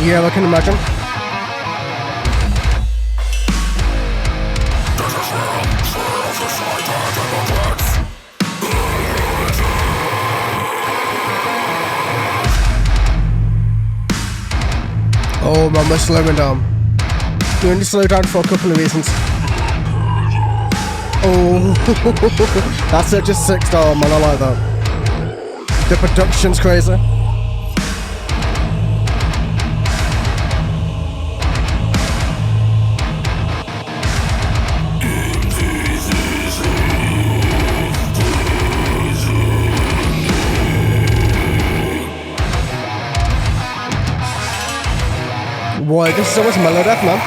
Yeah, I can imagine. Oh man, we're slowing down. We only slow down for a couple of reasons. Oh, that's such a sick style, man. I like that. The production's crazy. Boy, this is almost melodeath, man.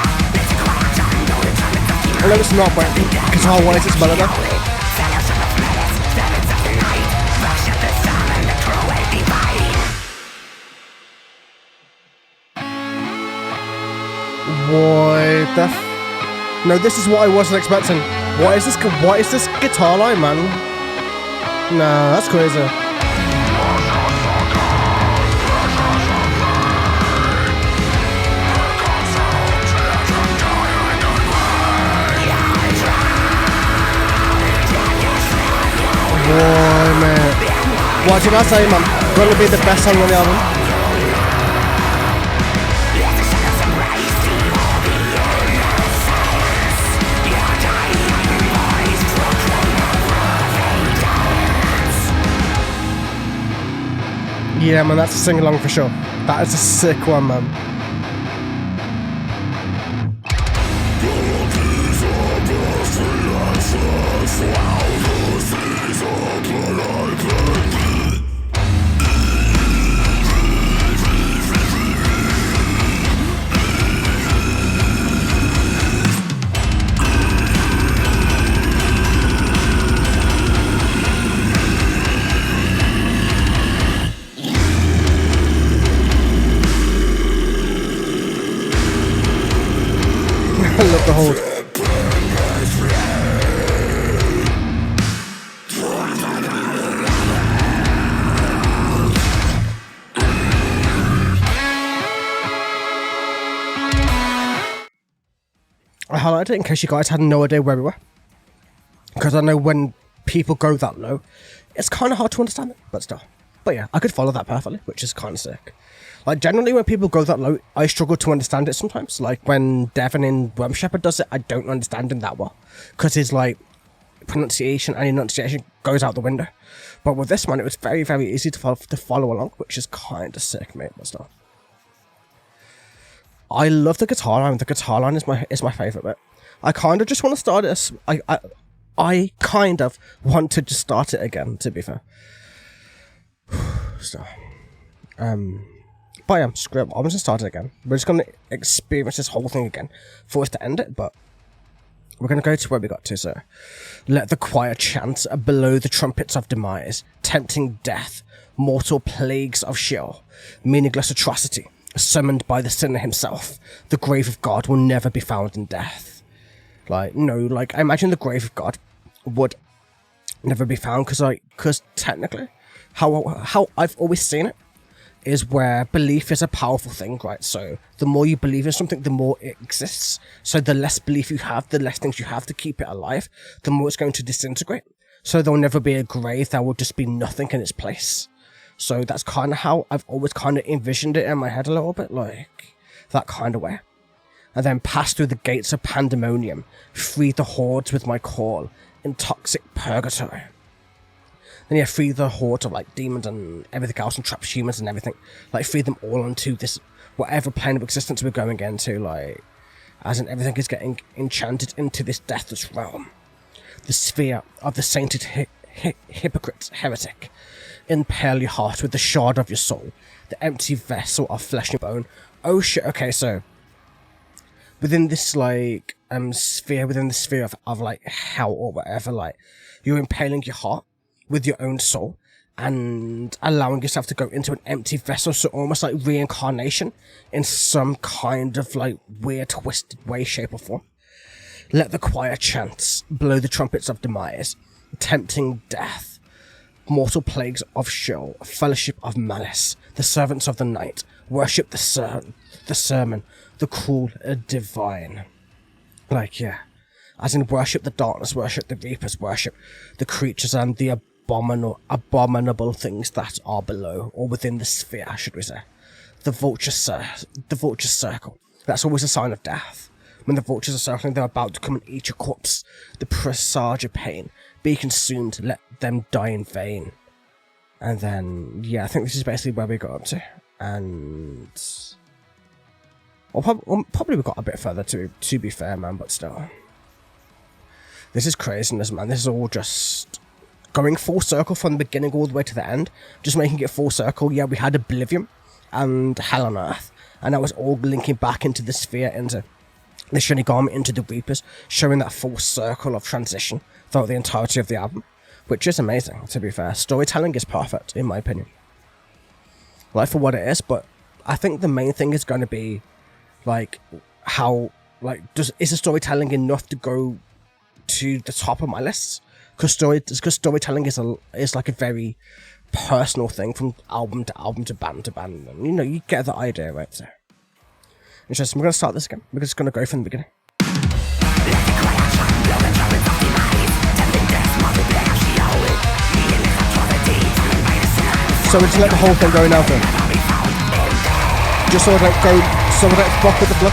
I know it's not, but guitar-wise it's melodeath. Boy, no, this is what I wasn't expecting. What is this guitar line, man? Nah, that's crazy. Boy, man. What did I say, man? Gonna be the best song on the album. Yeah, man, that's a sing-along for sure. That is a sick one, man. I love the hold. I highlighted it in case you guys had no idea where we were, because I know when people go that low, it's kind of hard to understand it, but still. But yeah, I could follow that perfectly, which is kind of sick. Like, generally when people go that low, I struggle to understand it sometimes. Like, when Devon in Worm Shepherd does it, I don't understand him that well. Because his, like, pronunciation and enunciation goes out the window. But with this one, it was very, very easy to follow along, which is kind of sick, mate, but still. I love the guitar line. The guitar line is my favourite bit. I kind of just want to start it as... I kind of want to just start it again, to be fair. So... But yeah, screw it. I'm just start it again. We're just going to experience this whole thing again for us to end it, but we're going to go to where we got to, so. Let the choir chant below the trumpets of demise, tempting death, mortal plagues of Sheol, meaningless atrocity, summoned by the sinner himself. The grave of God will never be found in death. Like, no, like, I imagine the grave of God would never be found, because technically, how I've always seen it, is where belief is a powerful thing, right? So the more you believe in something, the more it exists. So the less belief you have, the less things you have to keep it alive, the more it's going to disintegrate. So there'll never be a grave, there will just be nothing in its place. So that's kind of how I've always kind of envisioned it in my head a little bit, like that kind of way. And then pass through the gates of pandemonium, free the hordes with my call, in toxic purgatory. And yeah, free the horde of like demons and everything else and trapped humans and everything. Like free them all onto this whatever plane of existence we're going into, like as in everything is getting enchanted into this deathless realm. The sphere of the sainted hypocrite heretic. Impale your heart with the shard of your soul, the empty vessel of flesh and bone. Oh shit, okay, so within this like sphere, within the sphere of like hell or whatever, like you're impaling your heart with your own soul and allowing yourself to go into an empty vessel, so almost like reincarnation in some kind of like weird twisted way, shape or form. Let the choir chant, blow the trumpets of demise, tempting death, mortal plagues of Sheol, fellowship of malice, the servants of the night, worship the sermon, the cruel divine. Like, yeah. As in, worship the darkness, worship the reapers, worship the creatures and the abominable things that are below, or within the sphere, should we say. The vulture circle. That's always a sign of death. When the vultures are circling, they're about to come and eat your corpse. The presage of pain. Be consumed, let them die in vain. And then, yeah, I think this is basically where we got up to. And... probably we got a bit further to be fair, man, but still. This is craziness, man. This is all just going full circle from the beginning all the way to the end. Just making it full circle. Yeah, we had Oblivion and Hell on Earth. And that was all linking back into the sphere, into the Shinigami, into the Reapers, showing that full circle of transition throughout the entirety of the album. Which is amazing, to be fair. Storytelling is perfect, in my opinion. Like, for what it is, but I think the main thing is going to be, like, how, like, is the storytelling enough to go to the top of my list? Because storytelling is like a very personal thing from album to album to band to band. And, you know, you get the idea, right? So, interesting. We're going to start this again. We're just going to go from the beginning. So we just let the whole thing go now, then. Just so I don't fuck with the flow.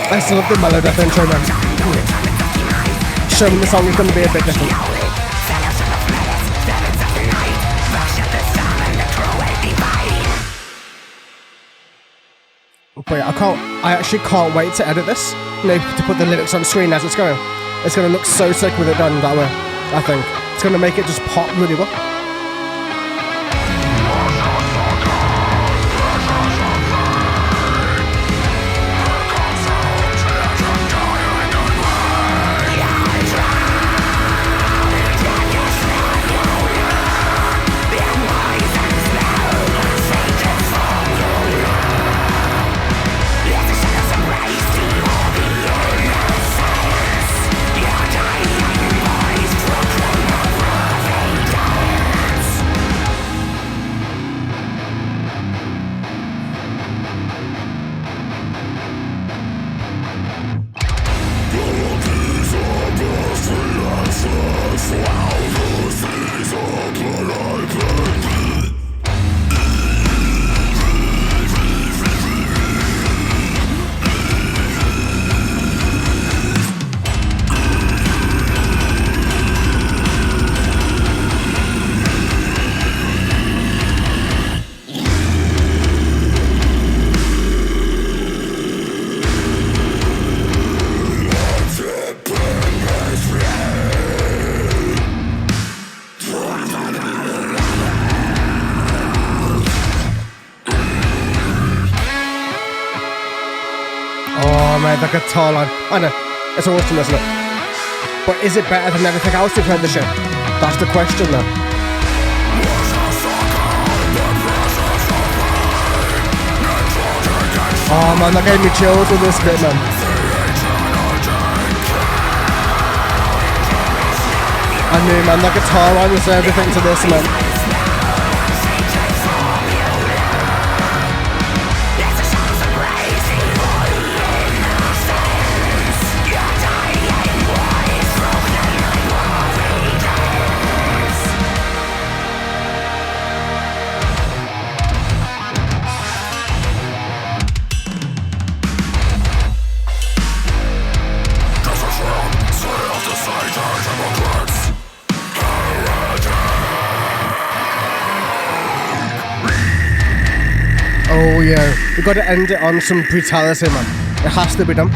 I still love the melody intro, man. Showing the song is going to be a bit different. But yeah, I actually can't wait to edit this. You know, to put the lyrics on screen as it's going. It's going to look so sick with it done that way, I think. It's going to make it just pop really well. The guitar line, I know, it's awesome, isn't it? But is it better than everything else we've heard this year? That's the question, though. Oh man, that gave me chills with this bit, man. I knew, man, that guitar line was everything to this, man. Oh yeah, we got to end it on some brutality, man. It has to be done.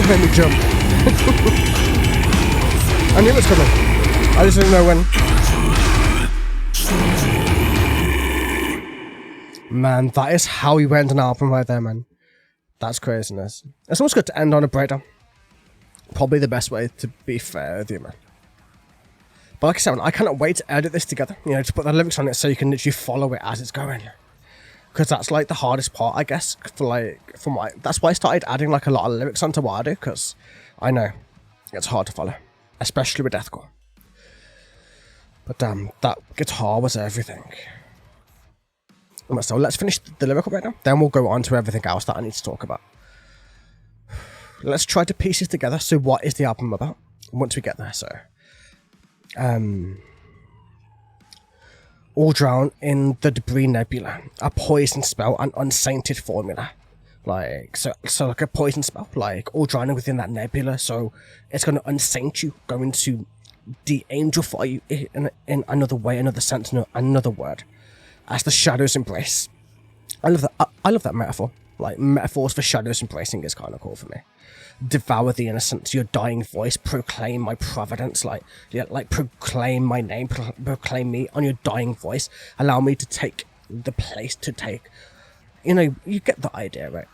Let me jump. I knew it was coming. I just didn't know when. Man, that is how we went an album right there, man. That's craziness. It's almost good to end on a breakdown. Probably the best way, to be fair with you, man. But like I said, man, I cannot wait to edit this together. You know, to put the lyrics on it so you can literally follow it as it's going. Because that's like the hardest part, I guess. That's why I started adding like a lot of lyrics onto what I do. Because I know it's hard to follow, especially with deathcore. But damn, that guitar was everything. So let's finish the lyrical right now. Then we'll go on to everything else that I need to talk about. Let's try to piece it together. So what is the album about? Once we get there, so all drown in the debris nebula, a poison spell, an unsainted formula. Like so like a poison spell, like all drowning within that nebula. So it's going to unsaint you, going to de-angelify you in another way, another sense, another word. As the shadows embrace. I love that. I love that metaphor. Like metaphors for shadows embracing is kind of cool for me. Devour the innocent. Your dying voice. Proclaim my providence. Like proclaim my name. Proclaim me on your dying voice. Allow me to take the place to take. You know, you get the idea, right?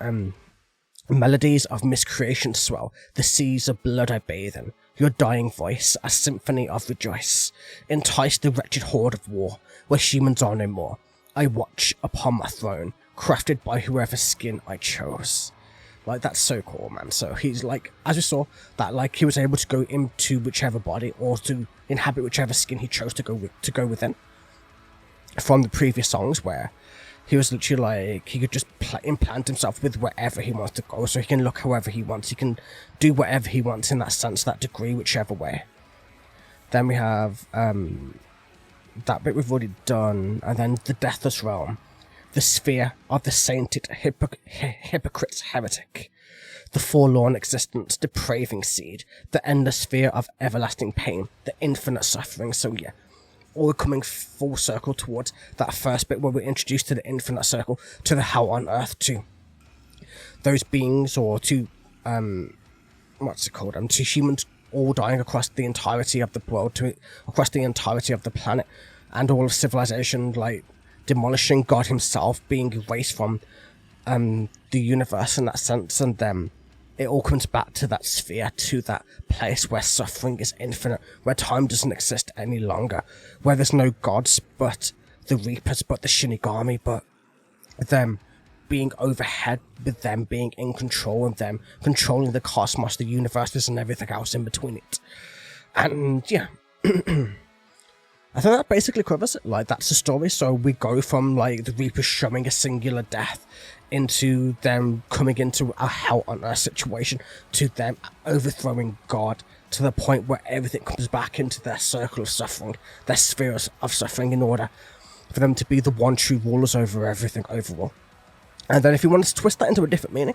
Melodies of miscreation swell. The seas of blood I bathe in. Your dying voice, a symphony of rejoice. Entice the wretched horde of war, where humans are no more. I watch upon my throne, crafted by whoever's skin I chose. Like, that's so cool, man. So he's like, as we saw, that like he was able to go into whichever body or to inhabit whichever skin he chose to go within. From the previous songs where he was literally like, he could just implant himself with wherever he wants to go, so he can look however he wants, he can do whatever he wants in that sense, that degree, whichever way. Then we have that bit we've already done, and then the Deathless Realm, the sphere of the sainted hypocrite's heretic, the forlorn existence, depraving seed, the endless sphere of everlasting pain, the infinite suffering. So yeah, all coming full circle towards that first bit where we're introduced to the infinite circle, to the hell on earth, to those beings, or to what's it called? To humans all dying across the entirety of the world, across the entirety of the planet, and all of civilization, like demolishing God himself, being erased from the universe in that sense, and then it all comes back to that sphere, to that place where suffering is infinite, where time doesn't exist any longer, where there's no gods but the Reapers, but the Shinigami, but them being overhead, with them being in control, and them controlling the cosmos, the universes, and everything else in between it. And yeah, I think that basically covers it. Like, that's the story. So we go from like the Reapers showing a singular death into them coming into a hell on earth situation, to them overthrowing God, to the point where everything comes back into their circle of suffering, their spheres of suffering, in order for them to be the one true rulers over everything overall. And then if you want to twist that into a different meaning,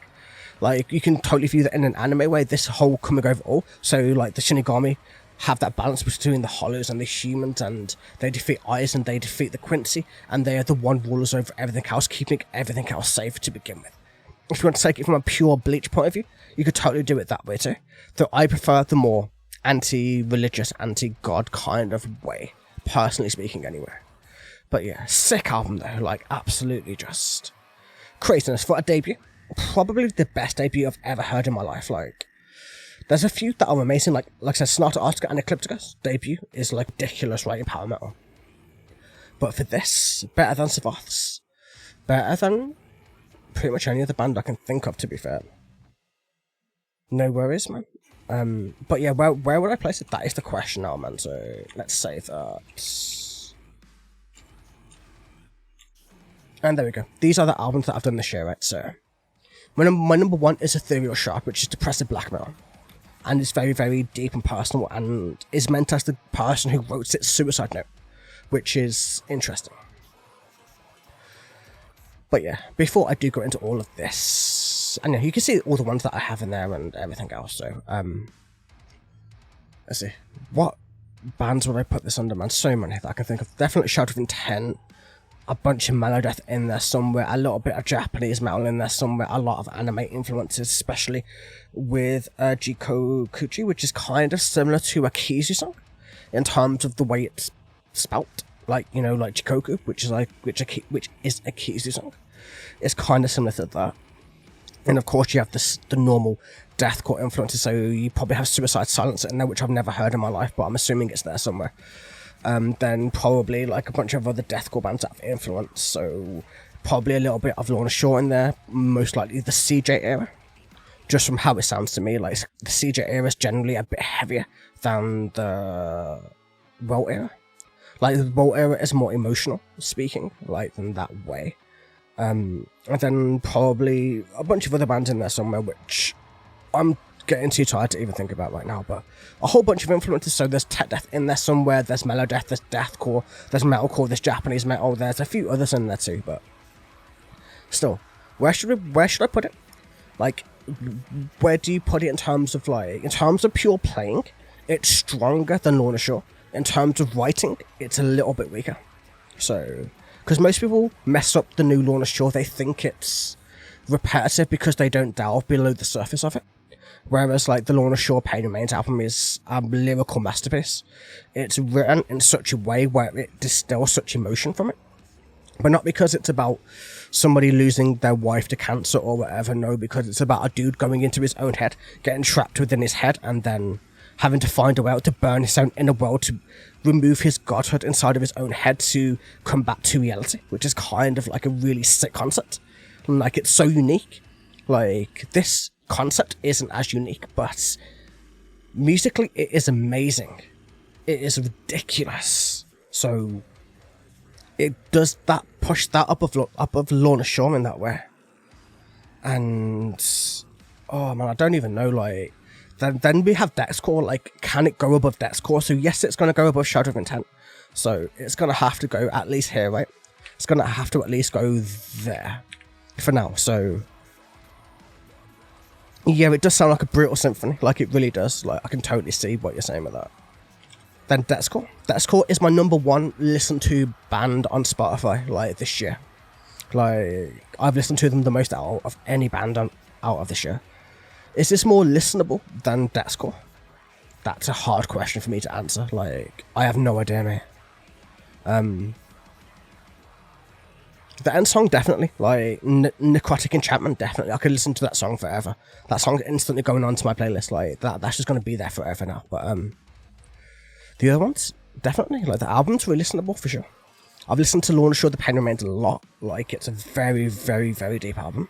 like, you can totally view that in an anime way, this whole coming over all. So like the Shinigami have that balance between the hollows and the humans, and they defeat Eyes and they defeat the Quincy, and they are the one rulers over everything else, keeping everything else safe to begin with. If you want to take it from a pure Bleach point of view, you could totally do it that way too. Though I prefer the more anti-religious, anti-god kind of way, personally speaking anyway. But yeah, sick album though, like absolutely just craziness for a debut. Probably the best debut I've ever heard in my life. Like, there's a few that are amazing, like I said, Sonata Arctica and Ecliptica's debut is like ridiculous, right, in power metal. But for this, better than Savath's, better than pretty much any other band I can think of, to be fair. No worries, man. But yeah, where would I place it? That is the question now, man. So let's save that. And there we go. These are the albums that I've done this year, right? So my number one is Ethereal Shark, which is depressive black metal. And it's very, very deep and personal, and is meant as the person who wrote its suicide note, which is interesting. But yeah, before I do go into all of this, and yeah, you can see all the ones that I have in there and everything else. So let's see, what bands would I put this under, man? So many that I can think of. Definitely Shadow of Intent, a bunch of Melodeath in there somewhere, a little bit of Japanese metal in there somewhere, a lot of anime influences, especially with jigokucho, which is kind of similar to a Kizu song in terms of the way it's spelt, like, you know, like Jikoku, which is a Kizu song. It's kind of similar to that. And of course you have the normal deathcore influences, so you probably have Suicide Silencer in there, which I've never heard in my life, but I'm assuming it's there somewhere. Then probably like a bunch of other deathcore bands that have influence, so probably a little bit of Lorna Shore in there, most likely the CJ era, just from how it sounds to me. Like, the CJ era is generally a bit heavier than the World era. Like, the World era is more emotional speaking, like, than that way. And then probably a bunch of other bands in there somewhere, which I'm getting too tired to even think about right now, but a whole bunch of influences. So there's tech death in there somewhere, there's Melodeath, there's deathcore, there's metalcore, there's Japanese metal, there's a few others in there too, but still, where should I put it? Like, where do you put it in terms of, like, in terms of pure playing, it's stronger than Lorna Shore. In terms of writing, it's a little bit weaker. So, because most people mess up the new Lorna Shore, they think it's repetitive because they don't delve below the surface of it. Whereas, like, the Lorna Shore Pain Remains album is a lyrical masterpiece. It's written in such a way where it distills such emotion from it. But not because it's about somebody losing their wife to cancer or whatever, no, because it's about a dude going into his own head, getting trapped within his head, and then having to find a way out to burn his own inner world, to remove his godhood inside of his own head to come back to reality, which is kind of like a really sick concept. Like, it's so unique. Like, this concept isn't as unique, but musically it is amazing. It is ridiculous. So it does that, push that up of Lorna Shore in that way. And oh man, I don't even know, like, then we have Dexcore. Like, can it go above Dexcore? So yes, it's going to go above Shadow of Intent, so it's going to have to go at least here, right? It's going to have to at least go there for now. So yeah, it does sound like a brutal symphony, like, it really does. Like, I can totally see what you're saying with that. Then Deathcore. Deathcore is my number one listened to band on Spotify, like, this year. Like, I've listened to them the most out of any band out of this year. Is this more listenable than Deathcore? That's a hard question for me to answer. Like, I have no idea, mate. The end song, definitely. Like, Necrotic Enchantment, definitely. I could listen to that song forever. That song instantly going onto my playlist. Like, that's just going to be there forever now. But the other ones, definitely. Like, the album's really listenable for sure. I've listened to Lorna Shore The Pain Remains a lot. Like, it's a very, very, very deep album.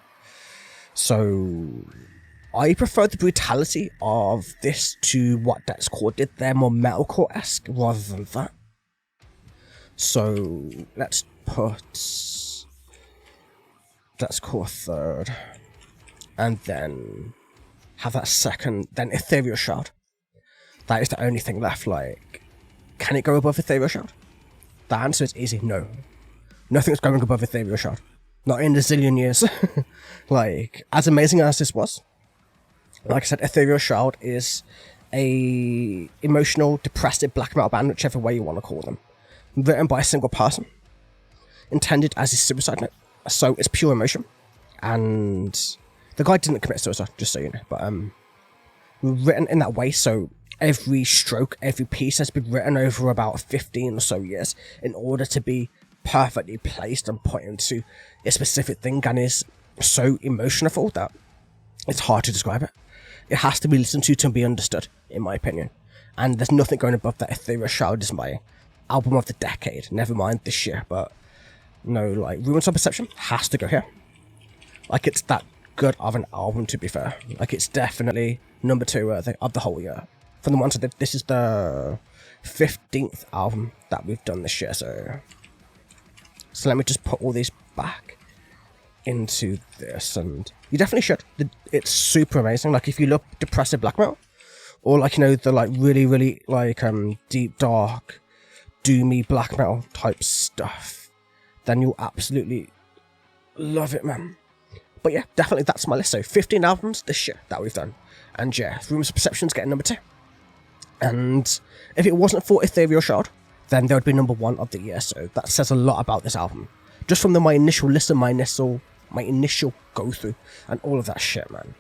So I prefer the brutality of this to what Deathcore did. They're more metalcore-esque rather than that. So let's put Deathcore third, and then have that second, then Ethereal Shroud. That is the only thing left. Like, can it go above Ethereal Shroud? The answer is easy, no. Nothing's going above Ethereal Shroud. Not in a zillion years. Like, as amazing as this was, like I said, Ethereal Shroud is a emotional, depressive black metal band, whichever way you want to call them. Written by a single person. Intended as a suicide note. So it's pure emotion. And the guy didn't commit suicide, just so you know. But written in that way, so every stroke, every piece has been written over about 15 or so years in order to be perfectly placed and put into a specific thing, and is so emotional that it's hard to describe it. It has to be listened to be understood, in my opinion. And there's nothing going above that. Ethereal Shroud is my album of the decade. Never mind this year, but no, like, Ruins of Perception has to go here. Like, it's that good of an album, to be fair. Like, it's definitely number 2 of the whole year. From the ones that this is the 15th album that we've done this year, so let me just put all these back into this, and you definitely should. It's super amazing. Like, if you love depressive black metal, or, like, you know, the, like, really, really, like, deep, dark, doomy black metal type stuff, then you'll absolutely Love it, man. But yeah, definitely that's my list. So 15 albums this year that we've done. And yeah, Rumors of Perception's getting number 2. And if it wasn't for Ethereal Shard, then there would be number 1 of the year. So that says a lot about this album. Just from my initial listen, my initial go through and all of that shit, man.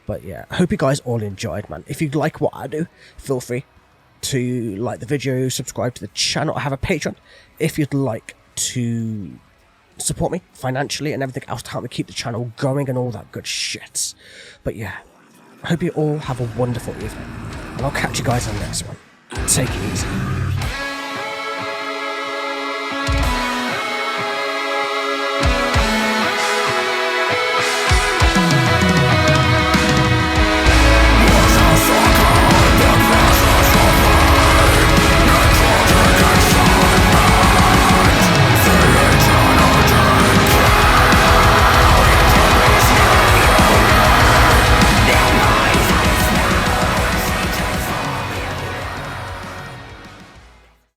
But yeah, I hope you guys all enjoyed, man. If you like what I do, feel free to like the video, subscribe to the channel. I have a Patreon if you'd like to support me financially and everything else to help me keep the channel going and all that good shit. But yeah, I hope you all have a wonderful evening, and I'll catch you guys on the next one. Take it easy.